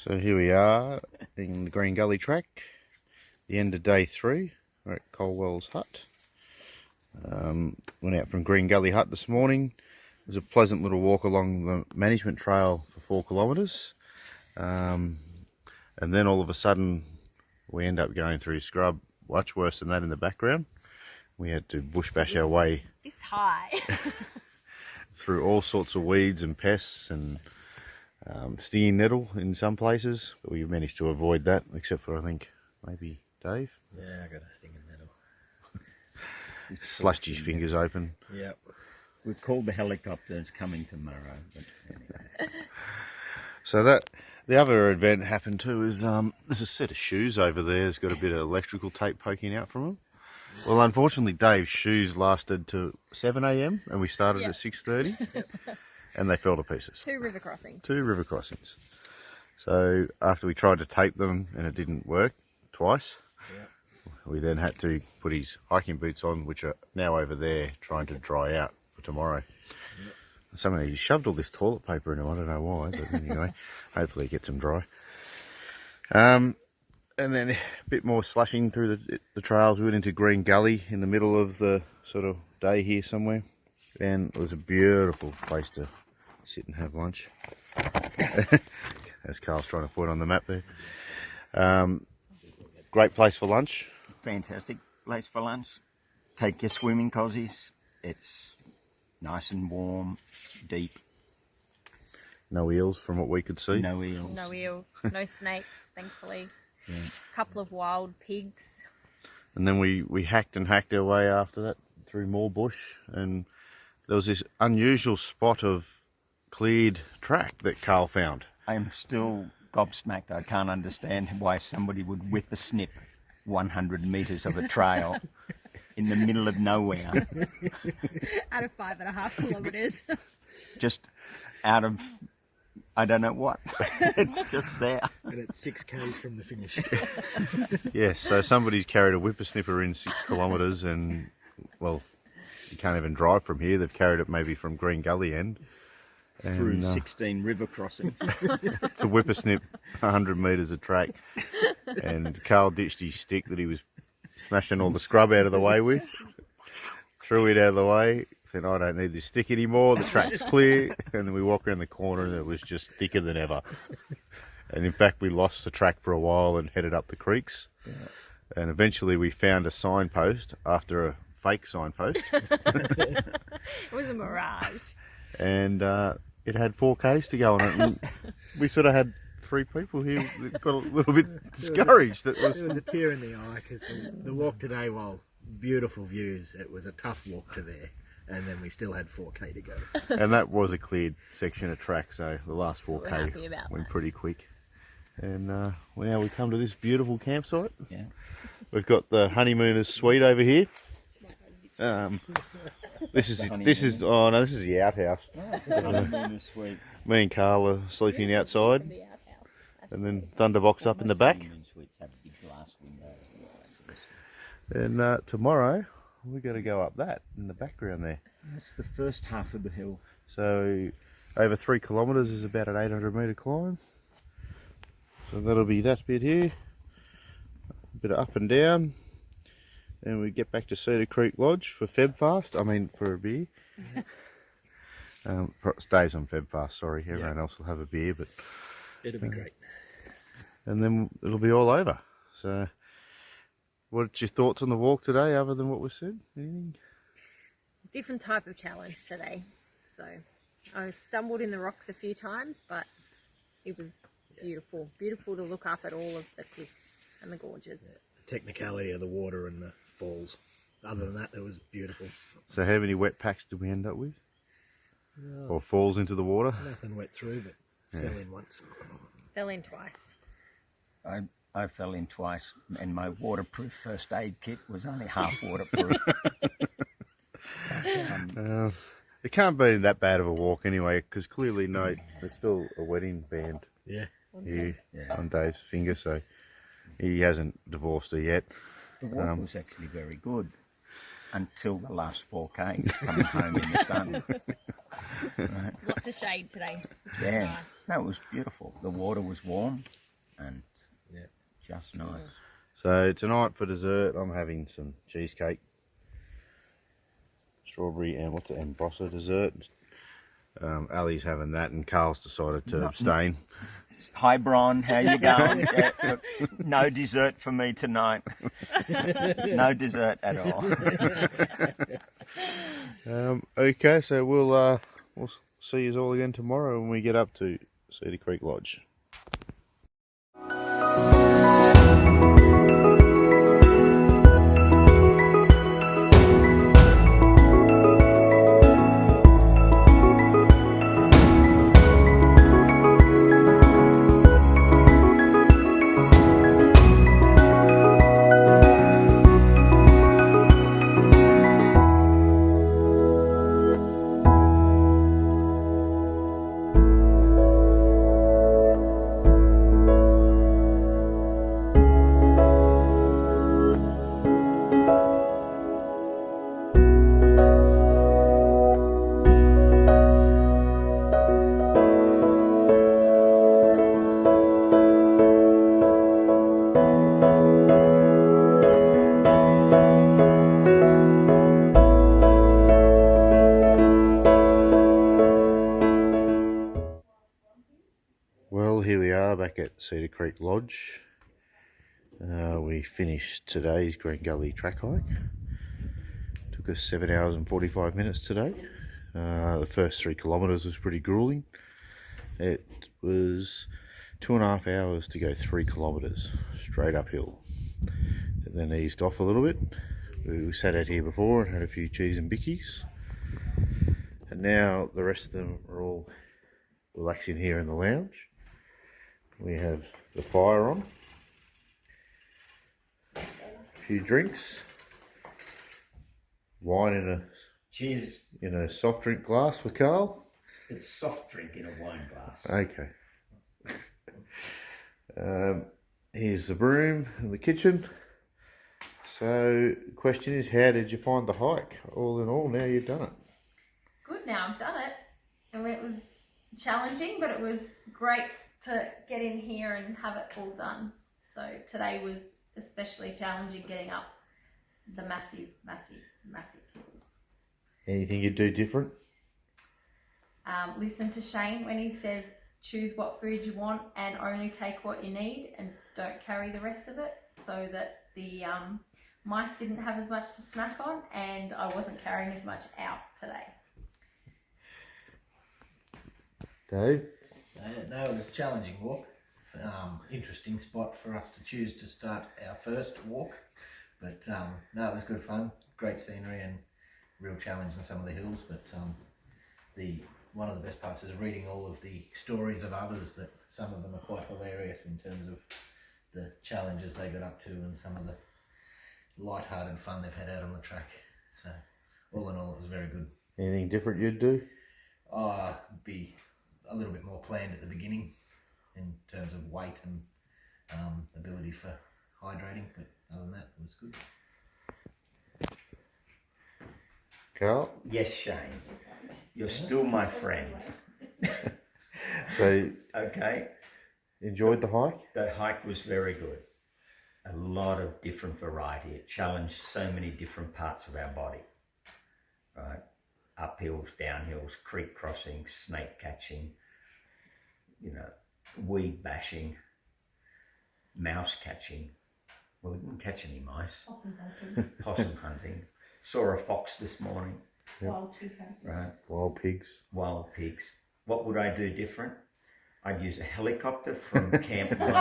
So here we are in the Green Gully track, the end of day 3. We're at Colwell's hut. Went out from Green Gully hut this morning. It was a pleasant little walk along the management trail for 4 kilometres. And then all of a sudden we end up going through scrub, much worse than that in the background. We had to bush bash our way this high through all sorts of weeds and pests and stinging nettle in some places, but we managed to avoid that, except for I think maybe Dave. Yeah, I got a stinging nettle. Slashed his fingers open. Yep. We've called the helicopter, it's coming tomorrow. But anyway. So that the other event happened too is there's a set of shoes over there. It's got a bit of electrical tape poking out from them. Well, unfortunately, Dave's shoes lasted to 7 AM and we started at 6:30, and they fell to pieces. 2 river crossings. 2 river crossings. So after we tried to tape them and it didn't work twice, we then had to put his hiking boots on, which are now over there trying to dry out for tomorrow. Somehow he shoved all this toilet paper in them. I don't know why, but anyway, hopefully it gets them dry. And then a bit more slashing through the trails. We went into Green Gully in the middle of the sort of day here somewhere. And it was a beautiful place to sit and have lunch. As Carl's trying to put on the map there. Great place for lunch. Fantastic place for lunch. Take your swimming cozies. It's nice and warm, deep. No eels from what we could see. No eels. No eels, no snakes, thankfully. Yeah. A couple of wild pigs. And then we hacked and hacked our way after that through more bush, and there was this unusual spot of cleared track that Carl found. I am still gobsmacked. I can't understand why somebody would whip a snip 100 metres of a trail in the middle of nowhere. Out of 5.5 kilometres. Just out of, I don't know what. It's just there. And it's 6 k's from the finish. Yes, so somebody's carried a whippersnipper in 6 kilometres, and, well, you can't even drive from here. They've carried it maybe from Green Gully end. And, Through 16 river crossings. It's a whippersnip, 100 metres of track. And Carl ditched his stick that he was smashing all the scrub out of the way with. Threw it out of the way. Said, I don't need this stick anymore. The track's clear. And then we walk around the corner and it was just thicker than ever. And in fact, we lost the track for a while and headed up the creeks. Yeah. And eventually we found a signpost after a fake signpost. It was a mirage. And it had 4 k's to go on it. And we sort of had 3 people here that got a little bit discouraged. It was a tear in the eye because the walk today, while beautiful views, it was a tough walk to there. And then we still had 4k to go. And that was a cleared section of track, so the last 4k went that. Pretty quick. And now we come to this beautiful campsite. Yeah. We've got the honeymooners suite over here. This is the outhouse. Oh, it's the honeymooners suite. Me and Carl are sleeping outside, and then Thunderbox up in the back. Suites have big glass windows. And tomorrow we're going to go up that in the background there. That's the first half of the hill. So over 3 kilometres is about an 800 metre climb. So that'll be that bit here, a bit of up and down. And we get back to Cedar Creek Lodge for Febfast. I mean, for a beer. Stays on Febfast, sorry. Everyone else will have a beer, but It'll be great. And then it'll be all over. So, what's your thoughts on the walk today, other than what was said? Anything? Different type of challenge today. So, I stumbled in the rocks a few times, but it was beautiful. Beautiful to look up at all of the cliffs and the gorges. Yeah. The technicality of the water and the falls. Other than that, it was beautiful. So how many wet packs did we end up with? No, Or falls into the water? nothing wet through, but fell in once. Fell in twice. I fell in twice, and my waterproof first aid kit was only half waterproof. It can't be that bad of a walk anyway, because clearly there's still a wedding band here on Dave's finger, so he hasn't divorced her yet. The walk was actually very good until the last 4K coming home in the sun. Right. Lots of shade today. Which was Yeah, nice. that was beautiful. The water was warm and Yeah. just nice. So tonight for dessert, I'm having some cheesecake, strawberry and what's it, Ambrossa dessert. Ali's having that, and Carl's decided to abstain. Hi, Bron. How you going? Yeah, look, no dessert for me tonight. No dessert at all. Okay, so we'll see you all again tomorrow when we get up to Cedar Creek Lodge. Well, here we are back at Cedar Creek Lodge. We finished today's Green Gully track hike. Took us 7 hours and 45 minutes today. The first 3 kilometres was pretty grueling. It was 2.5 hours to go 3 kilometres straight uphill. It then eased off a little bit. We sat out here before and had a few cheese and bickies. And now the rest of them are all relaxing here in the lounge. We have the fire on, a few drinks, wine Cheers. in a soft drink glass for Carl. It's soft drink in a wine glass. Okay. Here's the broom and the kitchen. So the question is, how did you find the hike? All in all, now you've done it. Good, now I've done it. I mean, it was challenging, but it was great to get in here and have it all done. So today was especially challenging, getting up the massive hills. Anything you'd do different? Listen to Shane when he says choose what food you want and only take what you need and don't carry the rest of it, so that the mice didn't have as much to snack on and I wasn't carrying as much out today. Dave? No, it was a challenging walk. Interesting spot for us to choose to start our first walk. But no, it was good fun. Great scenery and real challenge in some of the hills. But one of the best parts is reading all of the stories of others, that some of them are quite hilarious in terms of the challenges they got up to and some of the light-hearted fun they've had out on the track. So all in all, it was very good. Anything different you'd do? Be a little bit more planned at the beginning in terms of weight and ability for hydrating, but other than that, it was good. Carl? Yes, Shane. You're still my friend. So, Okay. enjoyed the hike? The hike was very good. A lot of different variety. It challenged so many different parts of our body. Right? Uphills, downhills, creek crossing, snake catching, weed bashing, mouse catching. Well, we didn't catch any mice. Possum hunting. Saw a fox this morning. Yep. Right. Wild pigs. Wild pigs. What would I do different? I'd use a helicopter from camp 1 to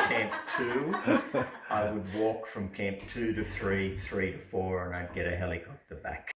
camp 2. I would walk from camp 2 to 3, 3 to 4, and I'd get a helicopter back.